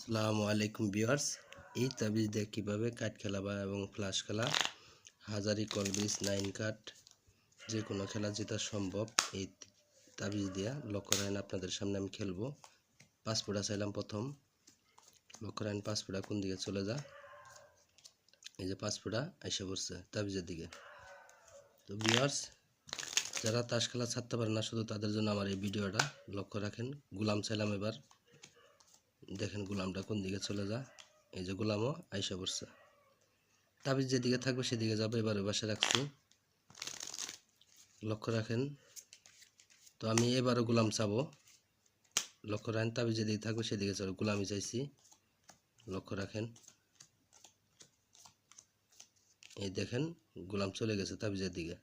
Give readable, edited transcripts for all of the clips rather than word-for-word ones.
আসসালামু আলাইকুম ভিউয়ার্স। এই তাবিজ দিয়ে কীভাবে কাঠ খেলা বা এবং ফ্লাশ খেলা, হাজারি কলবিস, 9 কাঠ যে কোনো খেলা জেতা সম্ভব এই তাবিজ দিয়া। লক্ষ্য রাখেন আপনাদের সামনে আমি খেলবো। 5 ফুটা চাইলাম প্রথম। লক্ষ্য রাখেন 5 ফুটা কোন দিকে চলে যা। এই যে 5 ফুটা এসে পড়ছে তাবিজের দিকে। তো ভিউয়ার্স, যারা তাস খেলা ছাড়তে পারে না শুধু তাদের জন্য আমার এই ভিডিওটা। লক্ষ্য রাখেন গুলাম চাইলাম, এবার দেখেন গুলামটা কোন দিকে চলে যা। এই যে গুলামও আইসা পড়ছে। তাবিজ যেদিকে থাকবে সেদিকে যাবে। এবার ওই পাশে রাখছি, লক্ষ্য রাখেন। তো আমি এবারও গুলাম চাবো। লক্ষ্য রাখেন তাবিজ যেদিকে থাকবে সেদিকে যাবে। গুলামি চাইছি, লক্ষ্য রাখেন। এই দেখেন গুলাম চলে গেছে তাবিজের দিকে।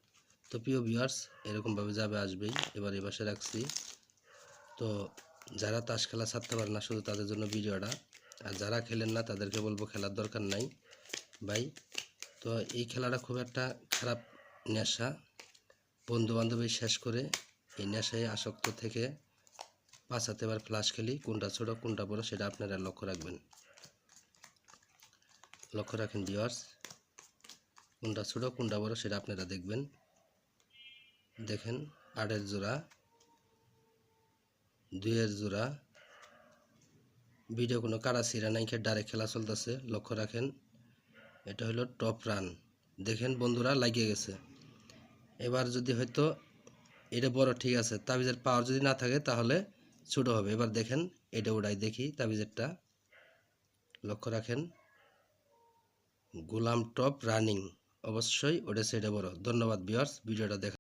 তো প্রিয় ভিউয়ার্স, এরকমভাবে যাবে আসবেই। এবার এই পাশে রাখছি। তো যারা তাস খেলা ছাড়তে পারে না শুধু তাদের জন্য ভিডিওটা। আর যারা খেলেন না তাদেরকে বলবো খেলার দরকার নাই ভাই। তো এই খেলাটা খুব একটা খারাপ নেশা। বন্ধুবান্ধব শেষ করে এই নেশায় আসক্ত থেকে বাঁচাতে এবার ফ্লাশ খেলি। কোনটা ছোট কোনটা বড় সেটা আপনারা লক্ষ্য রাখবেন। লক্ষ্য রাখেন ভিউয়ার্স, কোনটা ছোট কোনটা বড় সেটা আপনারা দেখবেন। দেখেন 8-এর জোড়া, 2-এর জোড়া। ভিডিও কোনো কারা সিরা নাই, ডাইরেক্ট খেলা চলতেছে। লক্ষ্য রাখেন এটা হলো টপ রান। দেখেন বন্ধুরা লাগিয়ে গেছে। এবার যদি হয়তো এটা বড়, ঠিক আছে, তাবিজের পাওয়ার যদি না থাকে তাহলে ছোট হবে। এবার দেখেন এটা উড়াই দেখি তাবিজেরটা। লক্ষ্য রাখেন গোলাম টপ রানিং, অবশ্যই ওটা সেটা বড়। ধন্যবাদ ভিউয়ার্স ভিডিওটা দেখা।